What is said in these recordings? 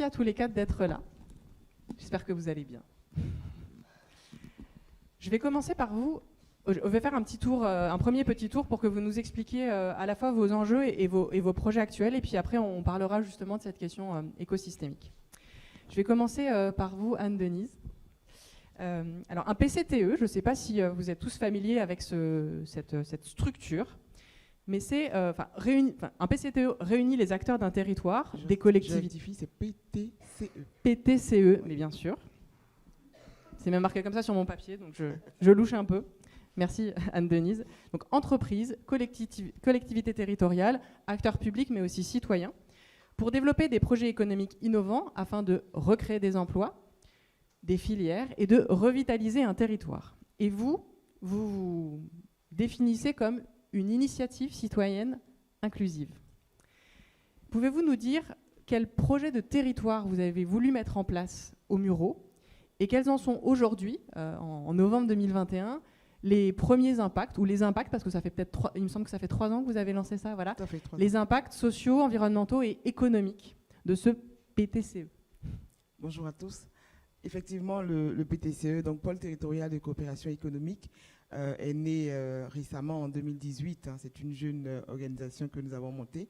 merci à tous les quatre d'être là. J'espère que vous allez bien. Je vais commencer par vous. Je vais faire un petit tour, un premier petit tour pour que vous nous expliquiez à la fois vos enjeux et vos projets actuels. Et puis après, on parlera justement de cette question écosystémique. Je vais commencer par vous, Anne-Denise. Alors, un PCTE, je ne sais pas si vous êtes tous familiers avec cette structure, mais un PCTE réunit les acteurs d'un territoire, des collectivités. C'est PTCE. PTCE, mais bien sûr. C'est même marqué comme ça sur mon papier, donc je louche un peu. Merci Anne-Denise. Donc entreprises, collectivités territoriales, acteurs publics, mais aussi citoyens, pour développer des projets économiques innovants afin de recréer des emplois, des filières et de revitaliser un territoire. Et vous vous définissez comme une initiative citoyenne inclusive. Pouvez-vous nous dire quel projet de territoire vous avez voulu mettre en place au Murau et quels en sont aujourd'hui, en novembre 2021, les premiers impacts, ou les impacts, parce que ça fait peut-être il me semble que ça fait 3 ans que vous avez lancé ça, voilà, les impacts sociaux, environnementaux et économiques de ce PTCE. Bonjour à tous. Effectivement, le PTCE, donc Pôle territorial de coopération économique, est né récemment en 2018. C'est une jeune organisation que nous avons montée.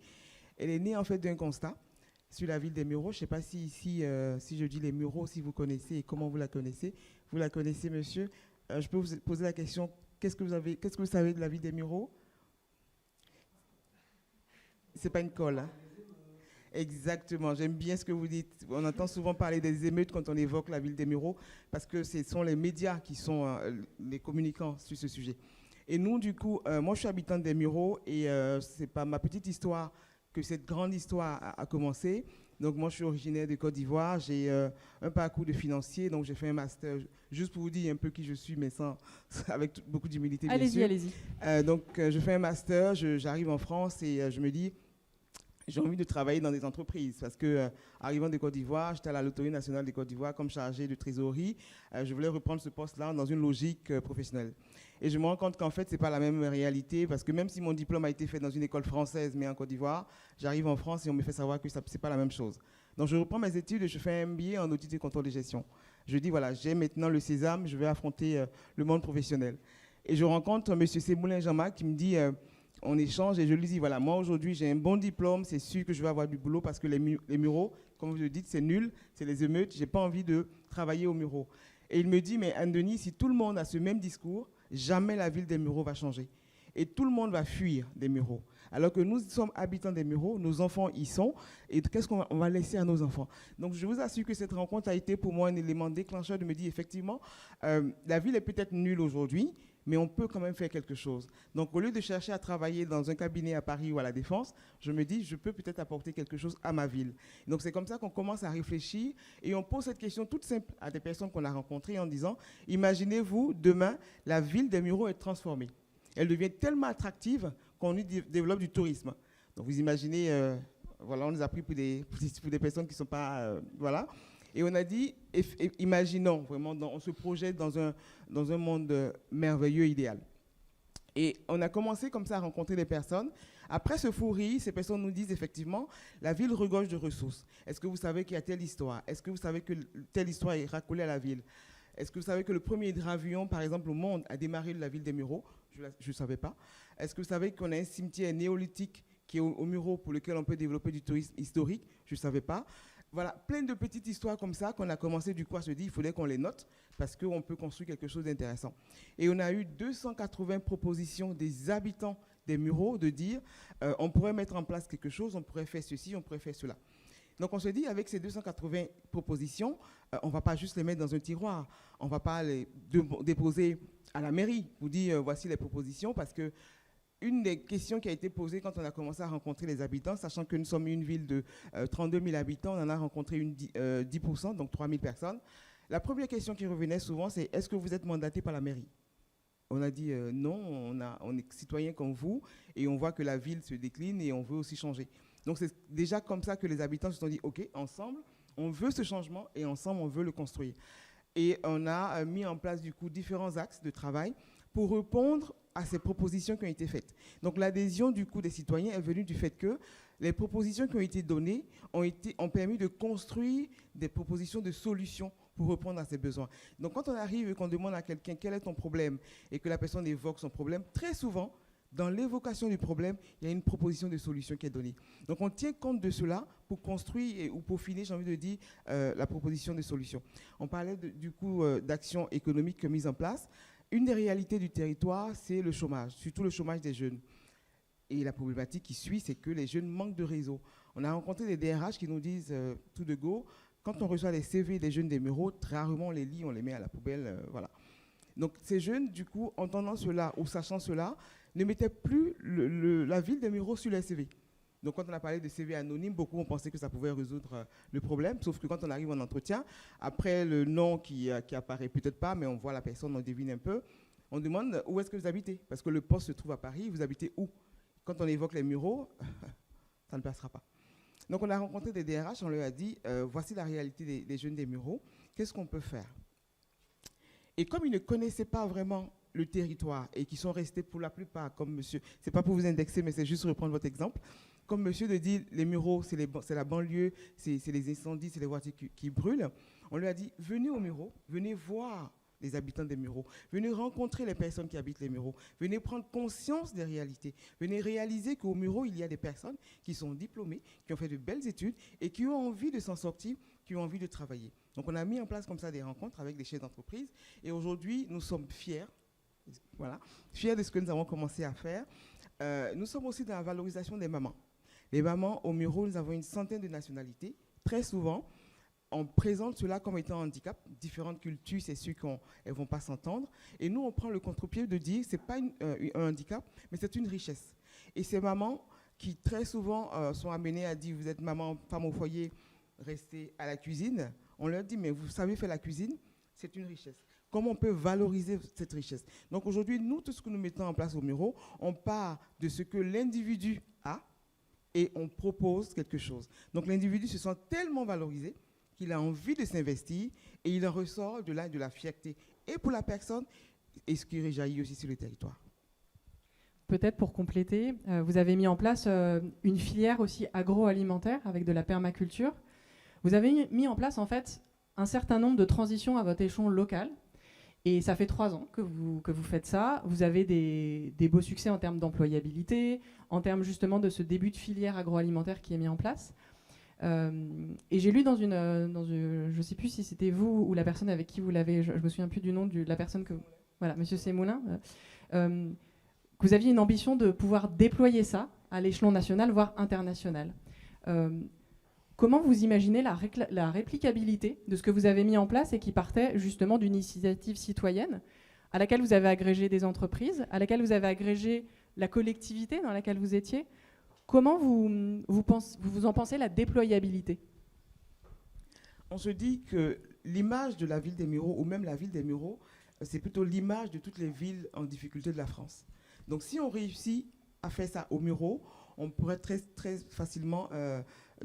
Elle est née en fait d'un constat sur la ville des Mureaux. Je ne sais pas si ici, si je dis les Mureaux, si vous connaissez et comment vous la connaissez. Vous la connaissez, monsieur. Je peux vous poser la question, qu'est-ce que vous savez de la ville des Mureaux? C'est pas une colle, hein? Exactement, j'aime bien ce que vous dites. On entend souvent parler des émeutes quand on évoque la ville des Mureaux, parce que ce sont les médias qui sont les communicants sur ce sujet. Et nous, du coup, moi je suis habitante des Mureaux et c'est pas ma petite histoire que cette grande histoire a commencé. Donc moi je suis originaire de Côte d'Ivoire, j'ai un parcours de financier, donc j'ai fait un master, juste pour vous dire un peu qui je suis, mais avec beaucoup d'humilité bien sûr. Allez-y. Donc je fais un master, j'arrive en France et je me dis, j'ai envie de travailler dans des entreprises parce que, arrivant de Côte d'Ivoire, j'étais à la Loterie nationale de Côte d'Ivoire comme chargé de trésorerie. Je voulais reprendre ce poste-là dans une logique professionnelle. Et je me rends compte qu'en fait, ce n'est pas la même réalité parce que même si mon diplôme a été fait dans une école française, mais en Côte d'Ivoire, j'arrive en France et on me fait savoir que ce n'est pas la même chose. Donc, je reprends mes études et je fais un MBA en audit et contrôle de gestion. Je dis, voilà, j'ai maintenant le sésame, je vais affronter le monde professionnel. Et je rencontre M. Sémoulin Jean-Marc qui me dit... on échange et je lui dis, voilà, moi aujourd'hui j'ai un bon diplôme, c'est sûr que je vais avoir du boulot parce que les Mureaux, comme vous le dites, c'est nul, c'est les émeutes, j'ai pas envie de travailler aux Mureaux. Et il me dit, mais Anne-Denise, si tout le monde a ce même discours, jamais la ville des Mureaux va changer. Et tout le monde va fuir des Mureaux. Alors que nous sommes habitants des Mureaux, nos enfants y sont, et qu'est-ce qu'on va laisser à nos enfants? Donc je vous assure que cette rencontre a été pour moi un élément déclencheur de me dire, effectivement, la ville est peut-être nulle aujourd'hui, mais on peut quand même faire quelque chose. Donc, au lieu de chercher à travailler dans un cabinet à Paris ou à La Défense, je me dis, je peux peut-être apporter quelque chose à ma ville. Donc, c'est comme ça qu'on commence à réfléchir et on pose cette question toute simple à des personnes qu'on a rencontrées en disant, imaginez-vous, demain, la ville des Mureaux est transformée. Elle devient tellement attractive qu'on y développe du tourisme. Donc, vous imaginez, voilà, on nous a pris pour des personnes qui ne sont pas... voilà. Et on a dit, imaginons vraiment, on se projette dans un monde merveilleux, idéal. Et on a commencé comme ça à rencontrer des personnes. Après ce fou rire, ces personnes nous disent effectivement, la ville regorge de ressources. Est-ce que vous savez qu'il y a telle histoire? Est-ce que vous savez que telle histoire est racolée à la ville? Est-ce que vous savez que le premier hydravion, par exemple, au monde, a démarré de la ville des Mureaux? Je ne savais pas. Est-ce que vous savez qu'on a un cimetière néolithique qui est au Mureaux pour lequel on peut développer du tourisme historique? Je ne savais pas. Voilà, plein de petites histoires comme ça qu'on a commencé du coup à se dire, il fallait qu'on les note parce qu'on peut construire quelque chose d'intéressant. Et on a eu 280 propositions des habitants des Mureaux de dire, on pourrait mettre en place quelque chose, on pourrait faire ceci, on pourrait faire cela. Donc on se dit, avec ces 280 propositions, on ne va pas juste les mettre dans un tiroir, on ne va pas les déposer à la mairie pour dire, voici les propositions, parce que une des questions qui a été posée quand on a commencé à rencontrer les habitants, sachant que nous sommes une ville de 32 000 habitants, on en a rencontré 10%, donc 3 000 personnes. La première question qui revenait souvent, c'est « Est-ce que vous êtes mandaté par la mairie ?» On a dit non, on est citoyen comme vous et on voit que la ville se décline et on veut aussi changer. Donc c'est déjà comme ça que les habitants se sont dit « Ok, ensemble, on veut ce changement et ensemble, on veut le construire. » Et on a mis en place du coup différents axes de travail pour répondre à ces propositions qui ont été faites. Donc l'adhésion du coup des citoyens est venue du fait que les propositions qui ont été données ont permis de construire des propositions de solutions pour répondre à ses besoins. Donc, quand on arrive et qu'on demande à quelqu'un quel est ton problème et que la personne évoque son problème, très souvent, dans l'évocation du problème, il y a une proposition de solution qui est donnée. Donc, on tient compte de cela pour construire ou peaufiner, j'ai envie de dire, la proposition de solution. On parlait du coup d'actions économiques mises en place. Une des réalités du territoire, c'est le chômage, surtout le chômage des jeunes. Et la problématique qui suit, c'est que les jeunes manquent de réseau. On a rencontré des DRH qui nous disent tout de go, quand on reçoit les CV des jeunes des Mureaux, très rarement on les lit, on les met à la poubelle, voilà. Donc ces jeunes, du coup, entendant cela ou sachant cela, ne mettaient plus la ville des Mureaux sur les CV. Donc quand on a parlé de CV anonyme, beaucoup ont pensé que ça pouvait résoudre le problème, sauf que quand on arrive en entretien, après le nom qui apparaît peut-être pas, mais on voit la personne, on devine un peu, on demande où est-ce que vous habitez, parce que le poste se trouve à Paris, vous habitez où? Quand on évoque les Mureaux, ça ne passera pas. Donc on a rencontré des DRH, on leur a dit, voici la réalité des jeunes des Mureaux, qu'est-ce qu'on peut faire? Et comme ils ne connaissaient pas vraiment le territoire et qui sont restés pour la plupart, comme monsieur, c'est pas pour vous indexer, mais c'est juste reprendre votre exemple, comme monsieur de dire, les Mureaux, c'est la banlieue, c'est les incendies, c'est les voitures qui brûlent, on lui a dit, venez aux Mureaux, venez voir les habitants des Mureaux, venez rencontrer les personnes qui habitent les Mureaux, venez prendre conscience des réalités, venez réaliser qu'aux Mureaux, il y a des personnes qui sont diplômées, qui ont fait de belles études et qui ont envie de s'en sortir, qui ont envie de travailler. Donc on a mis en place comme ça des rencontres avec des chefs d'entreprise et aujourd'hui, nous sommes fiers, voilà, fiers de ce que nous avons commencé à faire. Nous sommes aussi dans la valorisation des mamans. Les mamans, aux Mureaux, nous avons une centaine de nationalités. Très souvent, on présente cela comme étant un handicap. Différentes cultures, c'est sûr qu'elles ne vont pas s'entendre. Et nous, on prend le contre-pied de dire que ce n'est pas un handicap, mais c'est une richesse. Et ces mamans qui, très souvent, sont amenées à dire, vous êtes maman, femme au foyer, restez à la cuisine. On leur dit, mais vous savez faire la cuisine, c'est une richesse. Comment on peut valoriser cette richesse? Donc aujourd'hui, nous, tout ce que nous mettons en place au Mureaux, on part de ce que l'individu a et on propose quelque chose. Donc l'individu se sent tellement valorisé qu'il a envie de s'investir et il en ressort de là de la fierté et pour la personne et ce qui rejaillit aussi sur le territoire. Peut-être pour compléter, vous avez mis en place une filière aussi agroalimentaire avec de la permaculture. Vous avez mis en place en fait un certain nombre de transitions à votre échelon local et ça fait 3 ans que vous faites ça. Vous avez des beaux succès en termes d'employabilité, en termes justement de ce début de filière agroalimentaire qui est mis en place. Et j'ai lu dans une, je ne sais plus si c'était vous ou la personne avec qui vous l'avez, je me souviens plus du nom de la personne que, voilà, Monsieur Semoulin, que vous aviez une ambition de pouvoir déployer ça à l'échelon national, voire international. Comment vous imaginez la réplicabilité de ce que vous avez mis en place et qui partait justement d'une initiative citoyenne à laquelle vous avez agrégé des entreprises, à laquelle vous avez agrégé la collectivité dans laquelle vous étiez? Comment vous en pensez la déployabilité? On se dit que l'image de la ville des Mureaux, ou même la ville des Mureaux, c'est plutôt l'image de toutes les villes en difficulté de la France. Donc si on réussit à faire ça aux Mureaux, on pourrait très, très facilement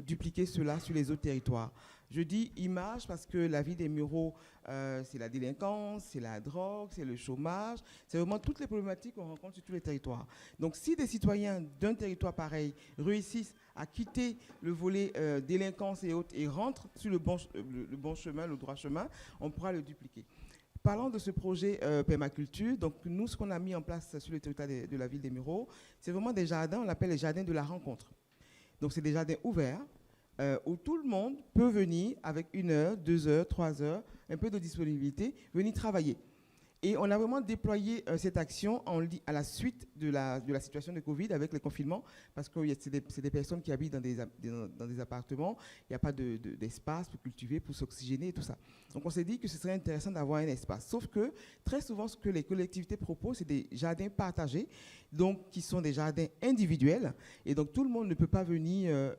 dupliquer cela sur les autres territoires. Je dis image parce que la ville des Mureaux, c'est la délinquance, c'est la drogue, c'est le chômage, c'est vraiment toutes les problématiques qu'on rencontre sur tous les territoires. Donc si des citoyens d'un territoire pareil réussissent à quitter le volet délinquance et autres et rentrent sur le bon chemin, le droit chemin, on pourra le dupliquer. Parlant de ce projet permaculture, donc nous, ce qu'on a mis en place sur le territoire de la ville des Mureaux, c'est vraiment des jardins, on l'appelle les jardins de la rencontre. Donc c'est des jardins ouverts, où tout le monde peut venir avec 1 heure, 2 heures, 3 heures, un peu de disponibilité, venir travailler. Et on a vraiment déployé cette action à la suite de la situation de Covid avec les confinements, parce que c'est des personnes qui habitent dans des appartements, il n'y a pas d'espace pour cultiver, pour s'oxygéner et tout ça. Donc on s'est dit que ce serait intéressant d'avoir un espace. Sauf que très souvent, ce que les collectivités proposent, c'est des jardins partagés, donc qui sont des jardins individuels, et donc tout le monde ne peut pas venir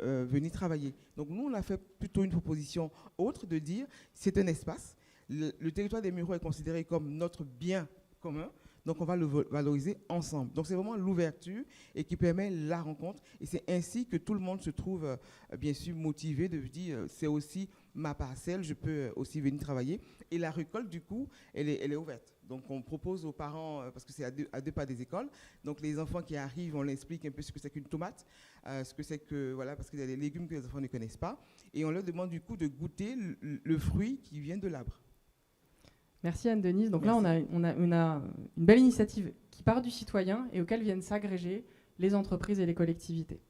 travailler. Donc nous, on a fait plutôt une proposition autre de dire, c'est un espace. Le territoire des Mureaux est considéré comme notre bien commun, donc on va le valoriser ensemble. Donc c'est vraiment l'ouverture et qui permet la rencontre. Et c'est ainsi que tout le monde se trouve bien sûr motivé de dire c'est aussi ma parcelle, je peux aussi venir travailler. Et la récolte, du coup, elle est ouverte. Donc, on propose aux parents, parce que c'est à deux pas des écoles, donc les enfants qui arrivent, on leur explique un peu ce que c'est qu'une tomate, ce que c'est que, voilà, parce qu'il y a des légumes que les enfants ne connaissent pas, et on leur demande du coup de goûter le fruit qui vient de l'arbre. Merci Anne-Denise. Donc Merci. là, on a une belle initiative qui part du citoyen et auquel viennent s'agréger les entreprises et les collectivités.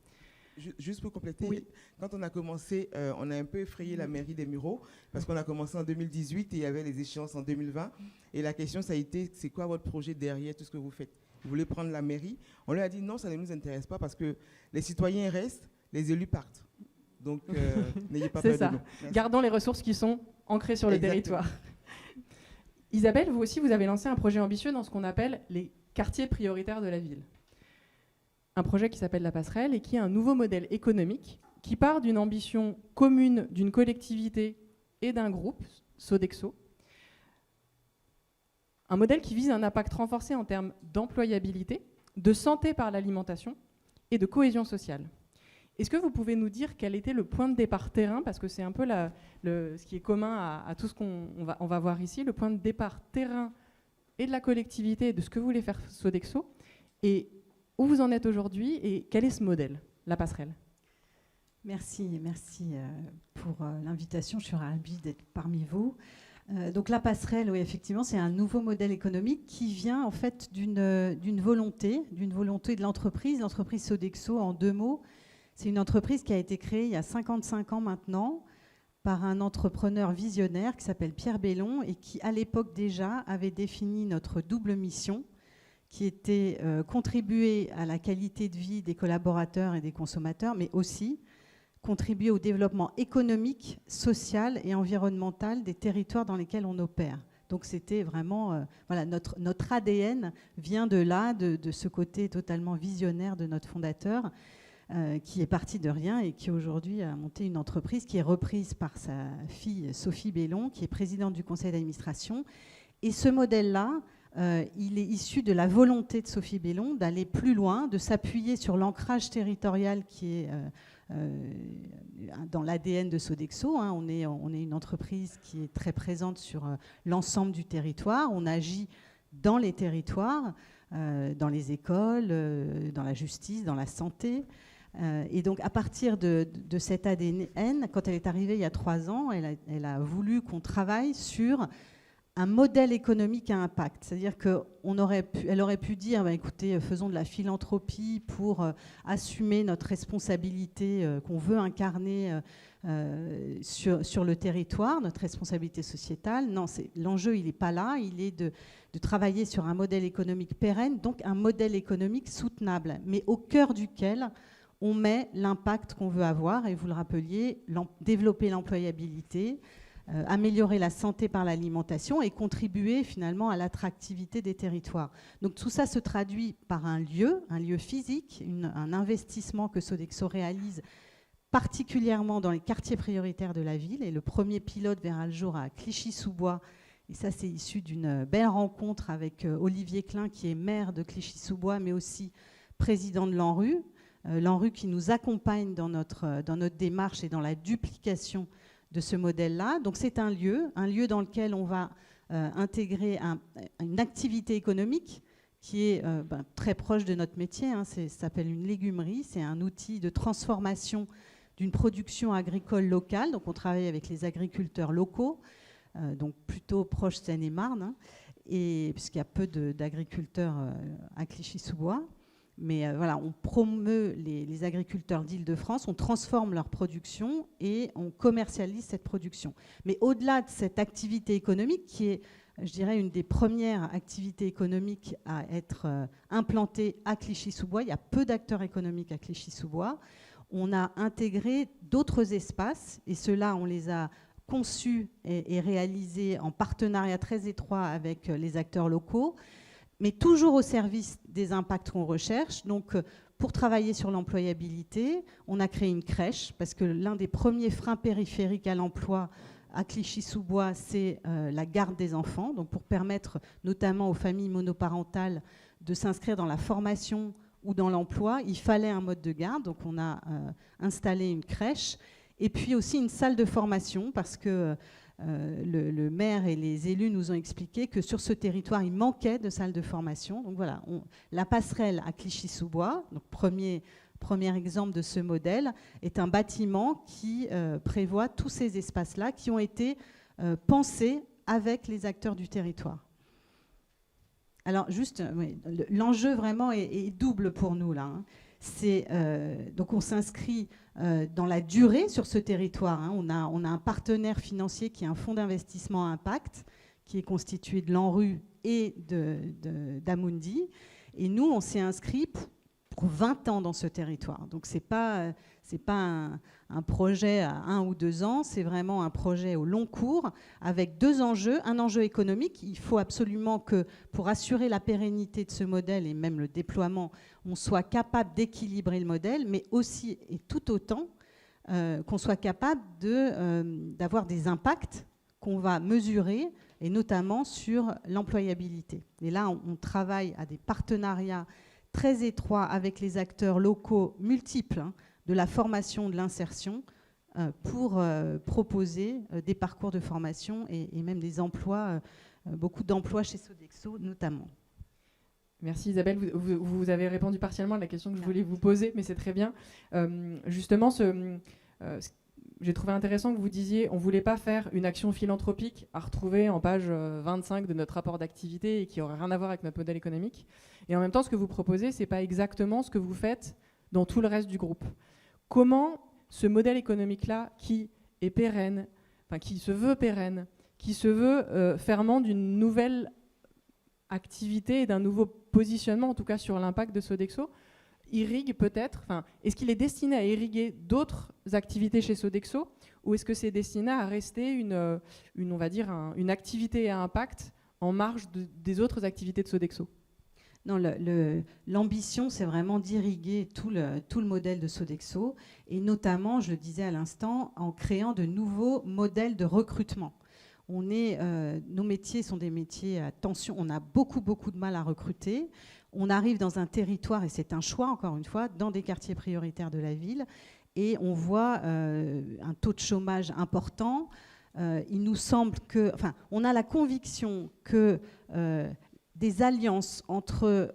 Juste pour compléter, oui. Quand on a commencé, on a un peu effrayé la mairie des Mureaux parce qu'on a commencé en 2018 et il y avait les échéances en 2020. Et la question, ça a été, c'est quoi votre projet derrière tout ce que vous faites? Vous voulez prendre la mairie? On leur a dit non, ça ne nous intéresse pas parce que les citoyens restent, les élus partent. Donc, n'ayez pas peur de nous. Merci. Gardons les ressources qui sont ancrées sur le Exactement. territoire. Isabelle, vous aussi, vous avez lancé un projet ambitieux dans ce qu'on appelle les quartiers prioritaires de la ville. Un projet qui s'appelle La Passerelle et qui est un nouveau modèle économique qui part d'une ambition commune d'une collectivité et d'un groupe, Sodexo. Un modèle qui vise un impact renforcé en termes d'employabilité, de santé par l'alimentation et de cohésion sociale. Est-ce que vous pouvez nous dire quel était le point de départ terrain, parce que c'est un peu ce qui est commun à tout ce qu'on va voir ici, le point de départ terrain et de la collectivité et de ce que voulait faire Sodexo, et où vous en êtes aujourd'hui et quel est ce modèle, La Passerelle? Merci pour l'invitation. Je suis ravie d'être parmi vous. Donc La Passerelle, oui, effectivement, c'est un nouveau modèle économique qui vient en fait d'une volonté de l'entreprise Sodexo. En deux mots, c'est une entreprise qui a été créée il y a 55 ans maintenant par un entrepreneur visionnaire qui s'appelle Pierre Bellon et qui, à l'époque déjà, avait défini notre double mission, qui était contribuer à la qualité de vie des collaborateurs et des consommateurs, mais aussi contribuer au développement économique, social et environnemental des territoires dans lesquels on opère. Donc c'était vraiment, voilà, notre ADN vient de là, de ce côté totalement visionnaire de notre fondateur, qui est parti de rien et qui aujourd'hui a monté une entreprise qui est reprise par sa fille Sophie Bellon, qui est présidente du conseil d'administration. Et ce modèle-là, il est issu de la volonté de Sophie Bellon d'aller plus loin, de s'appuyer sur l'ancrage territorial qui est dans l'ADN de Sodexo. Hein. On est une entreprise qui est très présente sur l'ensemble du territoire. On agit dans les territoires, dans les écoles, dans la justice, dans la santé. Et donc, à partir de cet ADN, quand elle est arrivée il y a 3 ans, elle a voulu qu'on travaille sur un modèle économique à impact. C'est-à-dire qu'elle aurait pu dire, bah, écoutez, faisons de la philanthropie pour assumer notre responsabilité qu'on veut incarner sur le territoire, notre responsabilité sociétale. Non, l'enjeu, il n'est pas là. Il est de travailler sur un modèle économique pérenne, donc un modèle économique soutenable, mais au cœur duquel on met l'impact qu'on veut avoir, et vous le rappeliez, développer l'employabilité, améliorer la santé par l'alimentation et contribuer finalement à l'attractivité des territoires. Donc tout ça se traduit par un lieu physique, un investissement que Sodexo réalise particulièrement dans les quartiers prioritaires de la ville. Et le premier pilote verra le jour à Clichy-sous-Bois. Et ça, c'est issu d'une belle rencontre avec Olivier Klein, qui est maire de Clichy-sous-Bois, mais aussi président de l'ANRU. L'ANRU qui nous accompagne dans notre démarche et dans la duplication de ce modèle-là. Donc c'est un lieu dans lequel on va intégrer une activité économique qui est très proche de notre métier. Hein. Ça s'appelle une légumerie. C'est un outil de transformation d'une production agricole locale. Donc on travaille avec les agriculteurs locaux, donc plutôt proche Seine-et-Marne, hein, puisqu'il y a peu d'agriculteurs à Clichy-sous-Bois. Mais voilà, on promeut les agriculteurs d'Île-de-France, on transforme leur production et on commercialise cette production. Mais au-delà de cette activité économique, qui est, je dirais, une des premières activités économiques à être implantée à Clichy-sous-Bois, il y a peu d'acteurs économiques à Clichy-sous-Bois, on a intégré d'autres espaces, et ceux-là, on les a conçus et réalisés en partenariat très étroit avec les acteurs locaux, mais toujours au service des impacts qu'on recherche. Donc, pour travailler sur l'employabilité, on a créé une crèche, parce que l'un des premiers freins périphériques à l'emploi à Clichy-sous-Bois, c'est la garde des enfants. Donc, pour permettre notamment aux familles monoparentales de s'inscrire dans la formation ou dans l'emploi, il fallait un mode de garde. Donc, on a installé une crèche. Et puis aussi une salle de formation, parce que le maire et les élus nous ont expliqué que sur ce territoire, il manquait de salles de formation. Donc voilà, la passerelle à Clichy-sous-Bois, donc premier exemple de ce modèle, est un bâtiment qui prévoit tous ces espaces-là qui ont été pensés avec les acteurs du territoire. Alors juste, l'enjeu vraiment est double pour nous là. Donc on s'inscrit dans la durée sur ce territoire. On a un partenaire financier qui est un fonds d'investissement à impact, qui est constitué de l'ANRU et d'Amundi. Et nous, on s'est inscrit pour 20 ans dans ce territoire. Donc c'est pas un projet à 1 ou 2 ans, c'est vraiment un projet au long cours avec 2 enjeux. Un enjeu économique, il faut absolument que pour assurer la pérennité de ce modèle et même le déploiement, on soit capable d'équilibrer le modèle, mais aussi et tout autant qu'on soit capable d'avoir des impacts qu'on va mesurer, et notamment sur l'employabilité. Et là, on travaille à des partenariats très étroits avec les acteurs locaux multiples de la formation, de l'insertion, pour proposer des parcours de formation et même des emplois, beaucoup d'emplois chez Sodexo notamment. Merci Isabelle, vous avez répondu partiellement à la question que je voulais vous poser, mais c'est très bien. Justement, j'ai trouvé intéressant que vous disiez on ne voulait pas faire une action philanthropique à retrouver en page 25 de notre rapport d'activité et qui n'aurait rien à voir avec notre modèle économique. Et en même temps, ce que vous proposez, ce n'est pas exactement ce que vous faites dans tout le reste du groupe. Comment ce modèle économique-là, qui est pérenne, enfin qui se veut pérenne, qui se veut ferment d'une nouvelle activité et d'un nouveau positionnement, en tout cas sur l'impact de Sodexo, irrigue peut-être, est-ce qu'il est destiné à irriguer d'autres activités chez Sodexo, ou est-ce que c'est destiné à rester on va dire une activité à impact en marge des autres activités de Sodexo? Non, l'ambition, c'est vraiment d'irriguer tout le modèle de Sodexo, et notamment, je le disais à l'instant, en créant de nouveaux modèles de recrutement. Nos métiers sont des métiers à tension, on a beaucoup de mal à recruter. On arrive dans un territoire, et c'est un choix encore une fois, dans des quartiers prioritaires de la ville, et on voit un taux de chômage important. Il nous semble on a la conviction que des alliances entre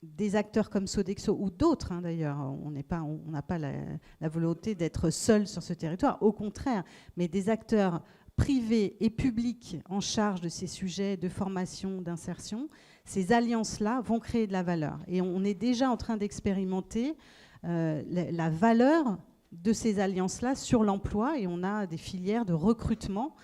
des acteurs comme Sodexo ou d'autres, d'ailleurs, on n'a pas la volonté d'être seul sur ce territoire, au contraire, mais des acteurs privés et publics en charge de ces sujets de formation, d'insertion, ces alliances-là vont créer de la valeur. Et on est déjà en train d'expérimenter la valeur de ces alliances-là sur l'emploi, et on a des filières de recrutement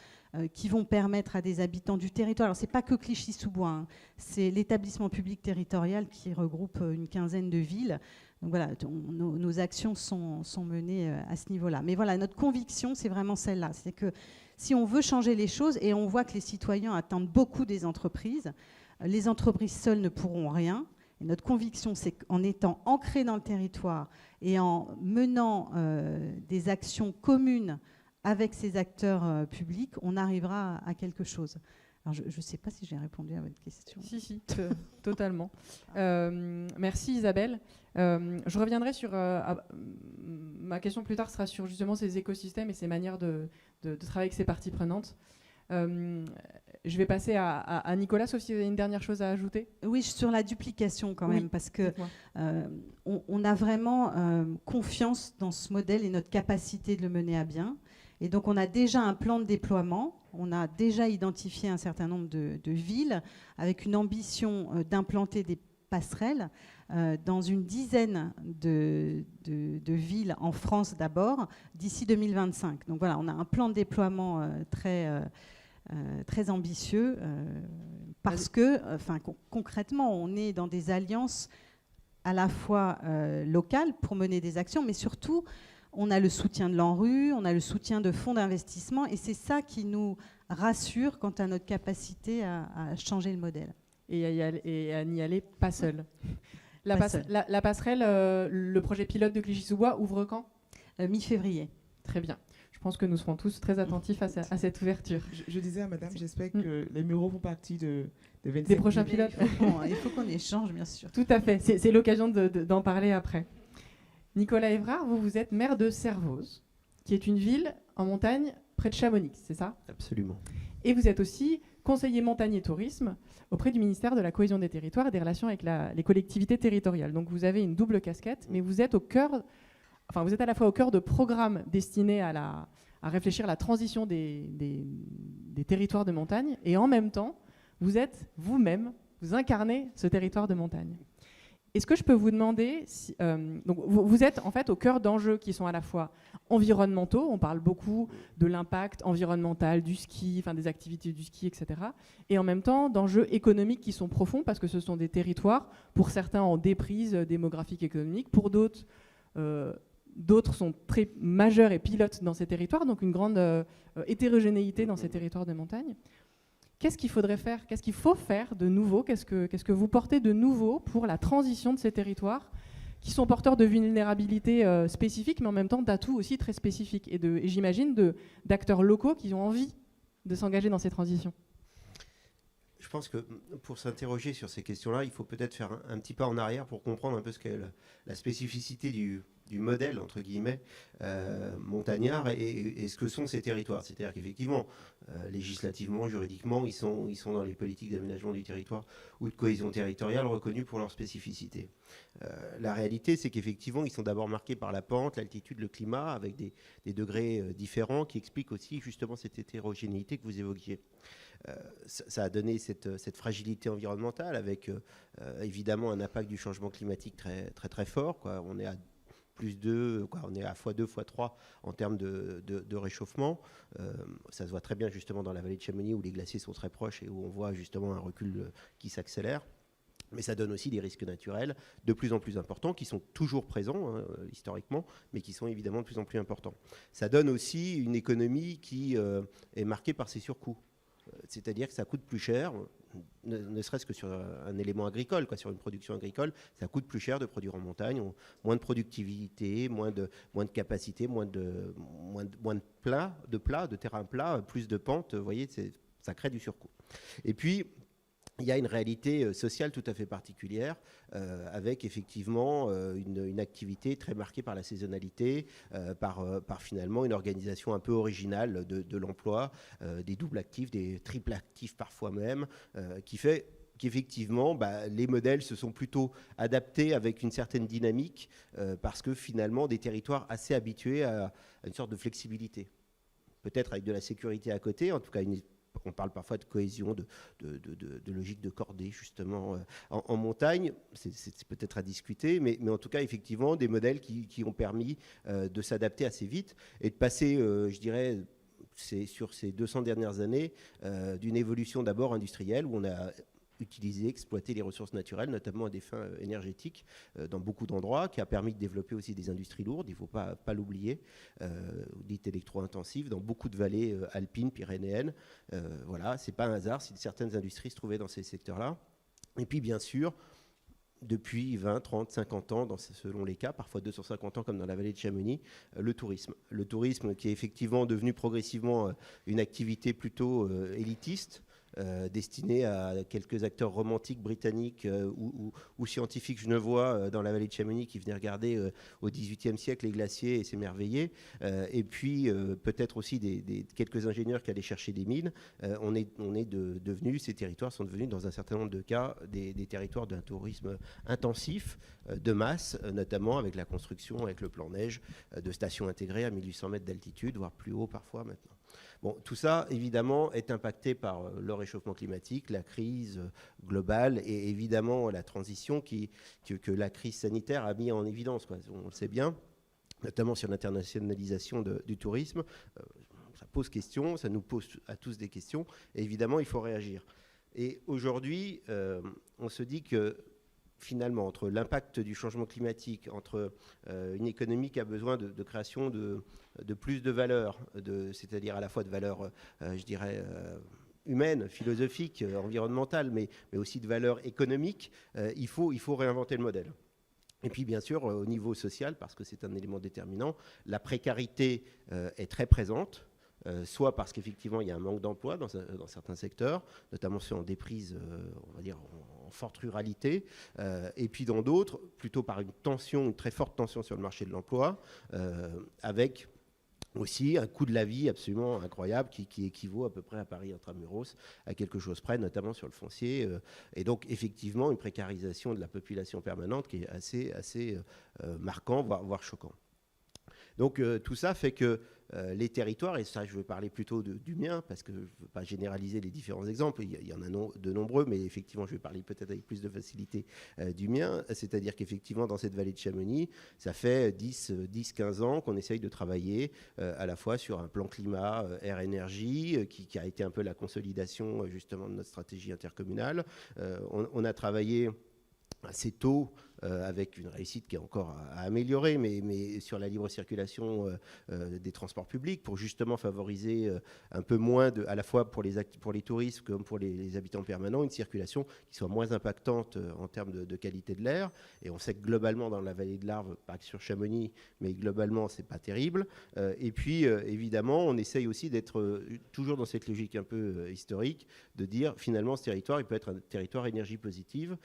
qui vont permettre à des habitants du territoire. Alors, ce n'est pas que Clichy-sous-Bois, c'est l'établissement public territorial qui regroupe une quinzaine de villes. Donc voilà, nos actions sont menées à ce niveau-là. Mais voilà, notre conviction, c'est vraiment celle-là. C'est que si on veut changer les choses, et on voit que les citoyens attendent beaucoup des entreprises, les entreprises seules ne pourront rien. Et notre conviction, c'est qu'en étant ancrés dans le territoire et en menant des actions communes avec ces acteurs publics, on arrivera à quelque chose. Alors, je ne sais pas si j'ai répondu à votre question. Si, totalement. Merci Isabelle. Je reviendrai sur... ma question plus tard sera sur justement ces écosystèmes et ces manières de travailler avec ces parties prenantes. Je vais passer à Nicolas, sauf si vous avez une dernière chose à ajouter. Oui, sur la duplication quand même, parce que on a vraiment confiance dans ce modèle et notre capacité de le mener à bien. Et donc, on a déjà un plan de déploiement. On a déjà identifié un certain nombre de villes avec une ambition d'implanter des passerelles dans une dizaine de villes en France d'abord, d'ici 2025. Donc voilà, on a un plan de déploiement très ambitieux parce que, concrètement, on est dans des alliances à la fois locales pour mener des actions, mais surtout, on a le soutien de l'ANRU, on a le soutien de fonds d'investissement, et c'est ça qui nous rassure quant à notre capacité à changer le modèle. Et à n'y aller pas seul. La passerelle, le projet pilote de Clichy-sous-Bois ouvre quand ? Mi-février. Très bien. Je pense que nous serons tous très attentifs à cette ouverture. Je disais à madame, j'espère que les Mureaux font partie des prochains pilotes. Il faut qu'on échange, bien sûr. Tout à fait. C'est l'occasion d'en parler après. Nicolas Évrard, vous êtes maire de Servoz, qui est une ville en montagne près de Chamonix, c'est ça? Absolument. Et vous êtes aussi conseiller montagne et tourisme auprès du ministère de la Cohésion des Territoires et des Relations avec les collectivités territoriales. Donc vous avez une double casquette, mais vous êtes vous êtes à la fois au cœur de programmes destinés à réfléchir à la transition des territoires de montagne, et en même temps, vous êtes vous-même, vous incarnez ce territoire de montagne. Est-ce que je peux vous demander, donc vous êtes en fait au cœur d'enjeux qui sont à la fois environnementaux, on parle beaucoup de l'impact environnemental du ski, des activités du ski, etc. Et en même temps d'enjeux économiques qui sont profonds parce que ce sont des territoires, pour certains en déprise démographique économique, pour d'autres, d'autres sont très majeurs et pilotes dans ces territoires, donc une grande hétérogénéité dans ces territoires de montagne. Qu'est-ce qu'il faudrait faire? Qu'est-ce qu'il faut faire de nouveau? Qu'est-ce que vous portez de nouveau pour la transition de ces territoires qui sont porteurs de vulnérabilités spécifiques, mais en même temps d'atouts aussi très spécifiques et j'imagine d'acteurs locaux qui ont envie de s'engager dans ces transitions? Je pense que pour s'interroger sur ces questions-là, il faut peut-être faire un petit pas en arrière pour comprendre un peu ce qu'est la spécificité du modèle, entre guillemets, montagnard et ce que sont ces territoires. C'est-à-dire qu'effectivement, législativement, juridiquement, ils sont dans les politiques d'aménagement du territoire ou de cohésion territoriale reconnus pour leur spécificité. La réalité, c'est qu'effectivement, ils sont d'abord marqués par la pente, l'altitude, le climat, avec des degrés différents qui expliquent aussi justement cette hétérogénéité que vous évoquiez. Ça a donné cette fragilité environnementale avec évidemment un impact du changement climatique très, très, très fort, quoi. On est à on est à x2, x3 en termes de réchauffement. Ça se voit très bien justement dans la vallée de Chamonix où les glaciers sont très proches et où on voit justement un recul qui s'accélère. Mais ça donne aussi des risques naturels de plus en plus importants qui sont toujours présents historiquement, mais qui sont évidemment de plus en plus importants. Ça donne aussi une économie qui est marquée par ses surcoûts. C'est-à-dire que ça coûte plus cher, ne serait-ce que sur un élément agricole, sur une production agricole, ça coûte plus cher de produire en montagne, moins de productivité, moins de capacité, moins de terrain plat, plus de pentes, vous voyez, ça crée du surcoût. Et puis, il y a une réalité sociale tout à fait particulière, avec effectivement une activité très marquée par la saisonnalité, par finalement une organisation un peu originale de l'emploi, des doubles actifs, des triples actifs parfois même, qui fait qu'effectivement, les modèles se sont plutôt adaptés avec une certaine dynamique, parce que finalement, des territoires assez habitués à une sorte de flexibilité. Peut-être avec de la sécurité à côté, en tout cas on parle parfois de cohésion, de logique de cordée, justement, en montagne. C'est peut-être à discuter, mais en tout cas, effectivement, des modèles qui ont permis de s'adapter assez vite et de passer, je dirais, sur ces 200 dernières années, d'une évolution d'abord industrielle, où on a exploiter les ressources naturelles, notamment à des fins énergétiques, dans beaucoup d'endroits, qui a permis de développer aussi des industries lourdes, il ne faut pas l'oublier, dites électro-intensives, dans beaucoup de vallées alpines, pyrénéennes. Voilà, ce n'est pas un hasard si certaines industries se trouvaient dans ces secteurs-là. Et puis, bien sûr, depuis 20, 30, 50 ans, selon les cas, parfois 250 ans comme dans la vallée de Chamonix, le tourisme. Le tourisme qui est effectivement devenu progressivement une activité plutôt élitiste, destiné à quelques acteurs romantiques britanniques ou scientifiques genevois dans la vallée de Chamonix qui venaient regarder au XVIIIe siècle les glaciers et s'émerveiller. Et puis peut-être aussi quelques ingénieurs qui allaient chercher des mines. Ces territoires sont devenus dans un certain nombre de cas des territoires d'un tourisme intensif, de masse, notamment avec la construction, avec le plan neige, de stations intégrées à 1800 mètres d'altitude, voire plus haut parfois maintenant. Bon, tout ça, évidemment, est impacté par le réchauffement climatique, la crise globale et évidemment la transition que la crise sanitaire a mis en évidence, quoi. On le sait bien, notamment sur l'internationalisation du tourisme. Ça pose question, ça nous pose à tous des questions et évidemment, il faut réagir. Et aujourd'hui, on se dit que finalement, entre l'impact du changement climatique, entre une économie qui a besoin de création de plus de valeur, c'est-à-dire à la fois de valeur, je dirais, humaine, philosophique, environnementale, mais aussi de valeur économique, il faut réinventer le modèle. Et puis, bien sûr, au niveau social, parce que c'est un élément déterminant, la précarité est très présente. Soit parce qu'effectivement il y a un manque d'emploi dans certains secteurs, notamment ceux en déprise, on va dire en forte ruralité, et puis dans d'autres, plutôt par une très forte tension sur le marché de l'emploi, avec aussi un coût de la vie absolument incroyable qui équivaut à peu près à Paris intramuros, à quelque chose près, notamment sur le foncier. Et donc, effectivement, une précarisation de la population permanente qui est assez marquant, voire choquant. Donc tout ça fait que les territoires, et ça je veux parler plutôt du mien, parce que je ne veux pas généraliser les différents exemples, il y en a de nombreux, mais effectivement je vais parler peut-être avec plus de facilité du mien, c'est-à-dire qu'effectivement dans cette vallée de Chamonix, ça fait 10-15 ans qu'on essaye de travailler à la fois sur un plan climat, air, énergie, qui a été un peu la consolidation justement de notre stratégie intercommunale. On a travaillé assez tôt, avec une réussite qui est encore à améliorer, mais sur la libre circulation des transports publics, pour justement favoriser un peu moins, à la fois pour les touristes comme pour les habitants permanents, une circulation qui soit moins impactante en termes de qualité de l'air. Et on sait que globalement, dans la vallée de l'Arve, pas que sur Chamonix, mais globalement, c'est pas terrible. Et puis, évidemment, on essaye aussi d'être toujours dans cette logique un peu historique, de dire, finalement, ce territoire, il peut être un territoire énergie positive.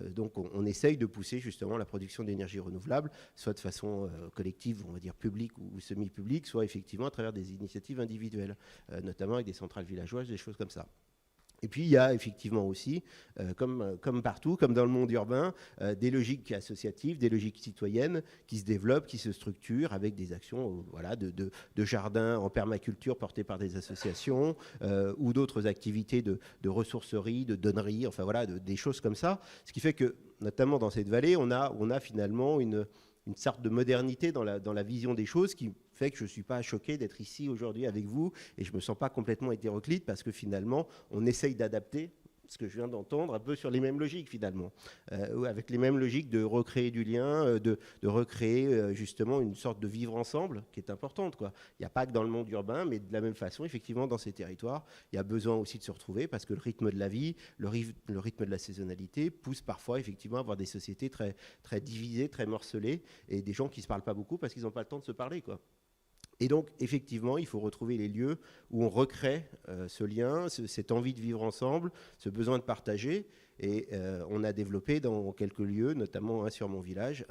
Donc, on essaye de pousser justement la production d'énergie renouvelable, soit de façon collective, on va dire publique ou semi-publique, soit effectivement à travers des initiatives individuelles, notamment avec des centrales villageoises, des choses comme ça. Et puis, il y a effectivement aussi, comme partout, comme dans le monde urbain, des logiques associatives, des logiques citoyennes qui se développent, qui se structurent avec des actions de jardins en permaculture portées par des associations ou d'autres activités de ressourcerie, de donnerie, enfin voilà, des choses comme ça. Ce qui fait que, notamment dans cette vallée, on a finalement une sorte de modernité dans la vision des choses qui fait que je ne suis pas choqué d'être ici aujourd'hui avec vous et je ne me sens pas complètement hétéroclite parce que finalement, on essaye d'adapter ce que je viens d'entendre un peu sur les mêmes logiques finalement, avec les mêmes logiques de recréer du lien, de recréer justement une sorte de vivre ensemble qui est importante, quoi. Il n'y a pas que dans le monde urbain, mais de la même façon, effectivement, dans ces territoires, il y a besoin aussi de se retrouver parce que le rythme de la vie, le rythme de la saisonnalité pousse parfois effectivement à avoir des sociétés très, très divisées, très morcelées et des gens qui ne se parlent pas beaucoup parce qu'ils n'ont pas le temps de se parler, quoi. Et donc, effectivement, il faut retrouver les lieux où on recrée ce lien, cette envie de vivre ensemble, ce besoin de partager. Et on a développé dans quelques lieux, notamment sur mon village,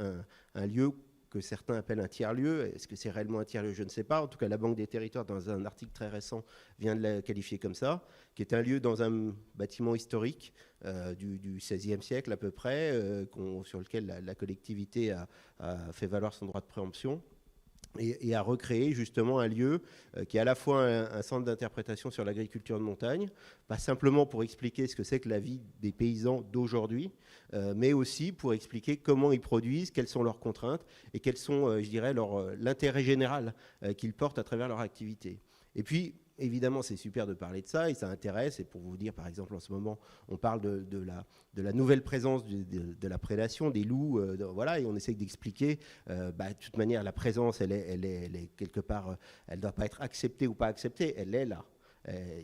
un lieu que certains appellent un tiers-lieu. Est-ce que c'est réellement un tiers-lieu? Je ne sais pas. En tout cas, la Banque des Territoires, dans un article très récent, vient de la qualifier comme ça, qui est un lieu dans un bâtiment historique du XVIe siècle à peu près, sur lequel la collectivité a fait valoir son droit de préemption. Et à recréer justement un lieu qui est à la fois un centre d'interprétation sur l'agriculture de montagne, pas simplement pour expliquer ce que c'est que la vie des paysans d'aujourd'hui, mais aussi pour expliquer comment ils produisent, quelles sont leurs contraintes et quels sont, je dirais, l'intérêt général qu'ils portent à travers leur activité. Et puis, évidemment, c'est super de parler de ça et ça intéresse. Et pour vous dire, par exemple, en ce moment, on parle de la nouvelle présence de la prédation des loups, voilà, et on essaye d'expliquer. De toute manière, la présence, elle est quelque part, elle ne doit pas être acceptée ou pas acceptée, elle est là.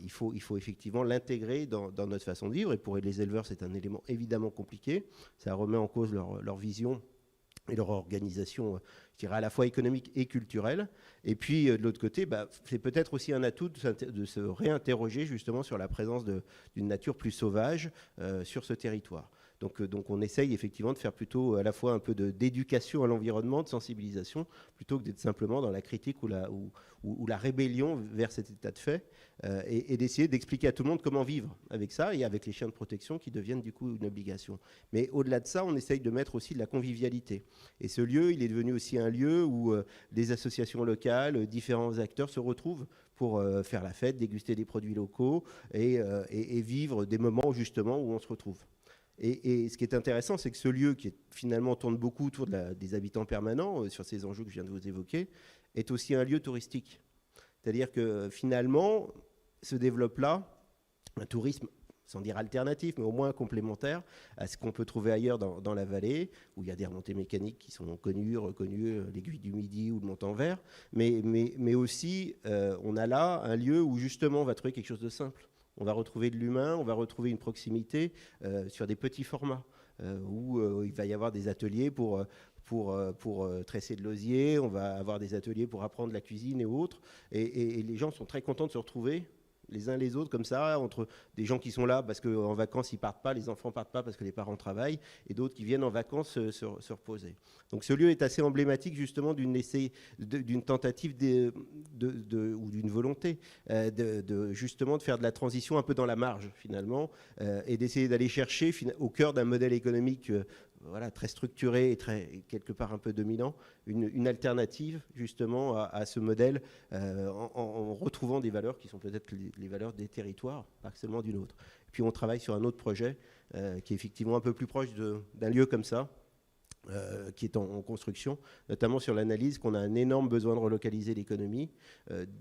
Il faut effectivement l'intégrer dans notre façon de vivre. Et pour les éleveurs, c'est un élément évidemment compliqué. Ça remet en cause leur vision et leur organisation, je dirais, à la fois économique et culturelle. Et puis, de l'autre côté, c'est peut-être aussi un atout de se réinterroger justement sur la présence d'une nature plus sauvage sur ce territoire. Donc on essaye effectivement de faire plutôt à la fois un peu d'éducation à l'environnement, de sensibilisation, plutôt que d'être simplement dans la critique ou la rébellion vers cet état de fait, et d'essayer d'expliquer à tout le monde comment vivre avec ça et avec les chiens de protection qui deviennent du coup une obligation. Mais au-delà de ça, on essaye de mettre aussi de la convivialité. Et ce lieu, il est devenu aussi un lieu où des associations locales, différents acteurs se retrouvent pour faire la fête, déguster des produits locaux et vivre des moments justement où on se retrouve. Et ce qui est intéressant, c'est que ce lieu qui finalement tourne beaucoup autour des habitants permanents, sur ces enjeux que je viens de vous évoquer, est aussi un lieu touristique. C'est-à-dire que finalement, se développe là un tourisme, sans dire alternatif, mais au moins complémentaire à ce qu'on peut trouver ailleurs dans la vallée, où il y a des remontées mécaniques qui sont connues, reconnues, l'aiguille du Midi ou le Montanvert. Mais aussi, on a là un lieu où justement on va trouver quelque chose de simple. On va retrouver de l'humain, on va retrouver une proximité sur des petits formats, où il va y avoir des ateliers pour tresser de l'osier, on va avoir des ateliers pour apprendre la cuisine et autres. Et les gens sont très contents de se retrouver les uns les autres, comme ça, entre des gens qui sont là parce qu'en vacances, ils partent pas, les enfants partent pas parce que les parents travaillent, et d'autres qui viennent en vacances se reposer. Donc ce lieu est assez emblématique justement d'une tentative ou d'une volonté justement de faire de la transition un peu dans la marge finalement, et d'essayer d'aller chercher au cœur d'un modèle économique voilà, très structuré et quelque part un peu dominant, une alternative justement à ce modèle, en retrouvant des valeurs qui sont peut-être les valeurs des territoires, pas seulement d'une autre. Et puis on travaille sur un autre projet qui est effectivement un peu plus proche d'un lieu comme ça, qui est en construction, notamment sur l'analyse qu'on a un énorme besoin de relocaliser l'économie,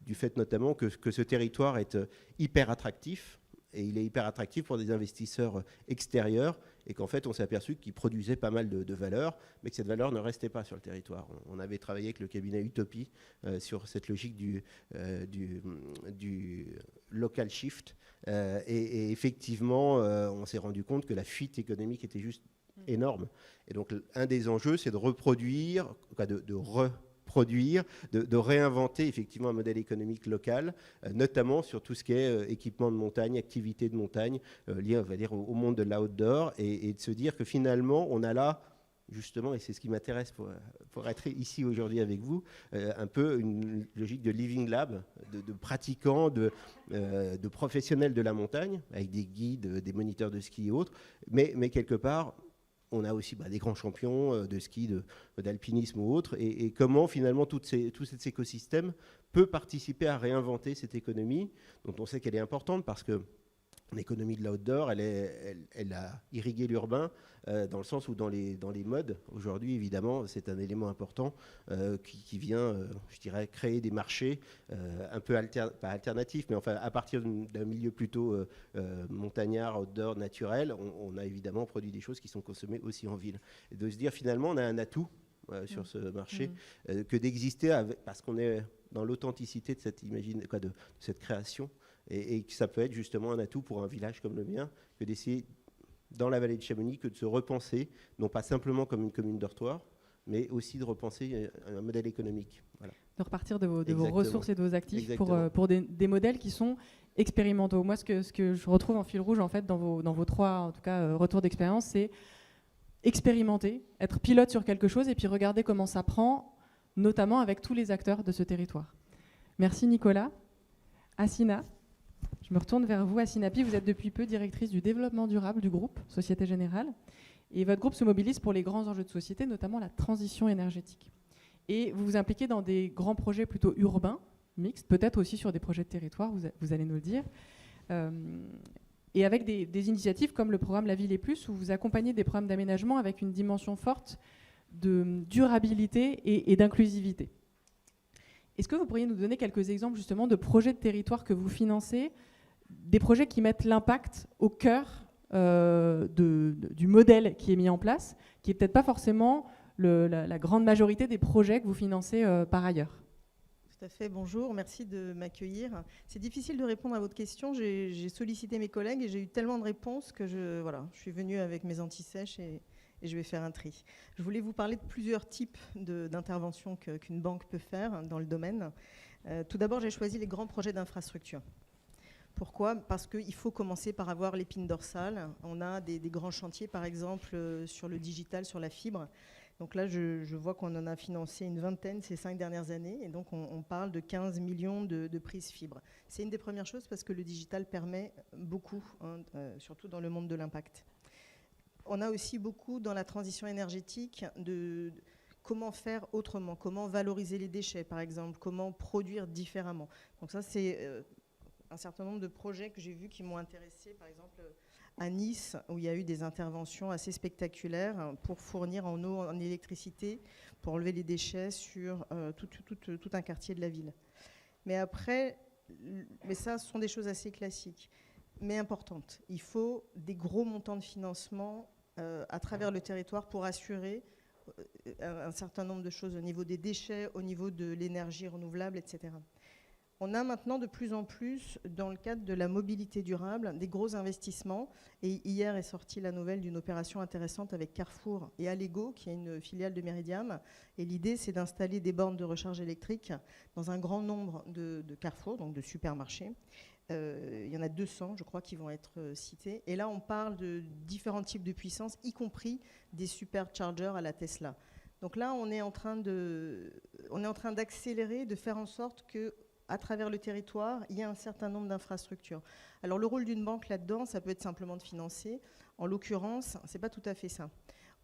du fait notamment que ce territoire est hyper attractif, et il est hyper attractif pour des investisseurs extérieurs, et qu'en fait on s'est aperçu qu'il produisait pas mal de valeur, mais que cette valeur ne restait pas sur le territoire. On avait travaillé avec le cabinet Utopie sur cette logique du local shift, et effectivement on s'est rendu compte que la fuite économique était juste énorme. Et donc un des enjeux, c'est de reproduire, de réinventer effectivement un modèle économique local, notamment sur tout ce qui est équipement de montagne, activité de montagne, lié, on va dire, au monde de l'outdoor, et de se dire que finalement, on a là, justement, et c'est ce qui m'intéresse pour être ici aujourd'hui avec vous, un peu une logique de living lab, de pratiquants, de professionnels de la montagne, avec des guides, des moniteurs de ski et autres, mais quelque part, on a aussi des grands champions de ski, d'alpinisme ou autres, et comment finalement tout cet écosystème peut participer à réinventer cette économie, dont on sait qu'elle est importante parce que l'économie de l'outdoor, elle a irrigué l'urbain, dans le sens où dans les modes, aujourd'hui évidemment, c'est un élément important qui vient, je dirais, créer des marchés un peu pas alternatifs, mais enfin à partir d'un milieu plutôt montagnard, outdoor, naturel, on a évidemment produit des choses qui sont consommées aussi en ville. Et de se dire finalement, on a un atout sur ce marché, que d'exister parce qu'on est dans l'authenticité de cette création. Et que ça peut être justement un atout pour un village comme le mien, que d'essayer, dans la vallée de Chamonix, que de se repenser, non pas simplement comme une commune dortoir, mais aussi de repenser un modèle économique. Voilà. De repartir de vos ressources et de vos actifs pour des modèles qui sont expérimentaux. Moi, ce que je retrouve en fil rouge, en fait, dans vos trois, en tout cas, retours d'expérience, c'est expérimenter, être pilote sur quelque chose et puis regarder comment ça prend, notamment avec tous les acteurs de ce territoire. Merci Nicolas. Assina, je me retourne vers vous. Assina Pi, vous êtes depuis peu directrice du développement durable du groupe Société Générale. Et votre groupe se mobilise pour les grands enjeux de société, notamment la transition énergétique. Et vous vous impliquez dans des grands projets plutôt urbains, mixtes, peut-être aussi sur des projets de territoire, vous allez nous le dire. Et avec des initiatives comme le programme La Ville est plus, où vous accompagnez des programmes d'aménagement avec une dimension forte de durabilité et d'inclusivité. Est-ce que vous pourriez nous donner quelques exemples justement de projets de territoire que vous financez, des projets qui mettent l'impact au cœur du modèle qui est mis en place, qui n'est peut-être pas forcément la grande majorité des projets que vous financez par ailleurs? Tout à fait, bonjour, merci de m'accueillir. C'est difficile de répondre à votre question, j'ai sollicité mes collègues et j'ai eu tellement de réponses que je suis venue avec mes anti-sèches et je vais faire un tri. Je voulais vous parler de plusieurs types d'interventions qu'une banque peut faire dans le domaine. Tout d'abord, j'ai choisi les grands projets d'infrastructure. Pourquoi ? Parce qu'il faut commencer par avoir l'épine dorsale. On a des grands chantiers, par exemple, sur le digital, sur la fibre. Donc là, je vois qu'on en a financé une vingtaine ces 5 dernières années. Et donc, on parle de 15 millions de prises fibre. C'est une des premières choses parce que le digital permet beaucoup, surtout dans le monde de l'impact. On a aussi beaucoup dans la transition énergétique de comment faire autrement, comment valoriser les déchets, par exemple, comment produire différemment. Donc ça, c'est un certain nombre de projets que j'ai vus qui m'ont intéressé, par exemple à Nice, où il y a eu des interventions assez spectaculaires pour fournir en eau, en électricité, pour enlever les déchets sur tout un quartier de la ville. Mais après, ça, ce sont des choses assez classiques, mais importantes. Il faut des gros montants de financement à travers le territoire pour assurer un certain nombre de choses au niveau des déchets, au niveau de l'énergie renouvelable, etc. On a maintenant de plus en plus, dans le cadre de la mobilité durable, des gros investissements. Et hier est sortie la nouvelle d'une opération intéressante avec Carrefour et Allego, qui est une filiale de Meridiam. Et l'idée, c'est d'installer des bornes de recharge électrique dans un grand nombre de Carrefour, donc de supermarchés, Il y en a 200, je crois, qui vont être cités. Et là, on parle de différents types de puissance, y compris des superchargers à la Tesla. Donc là, on est en train d'accélérer, de faire en sorte que, à travers le territoire, il y a un certain nombre d'infrastructures. Alors, le rôle d'une banque là-dedans, ça peut être simplement de financer. En l'occurrence, ce n'est pas tout à fait ça.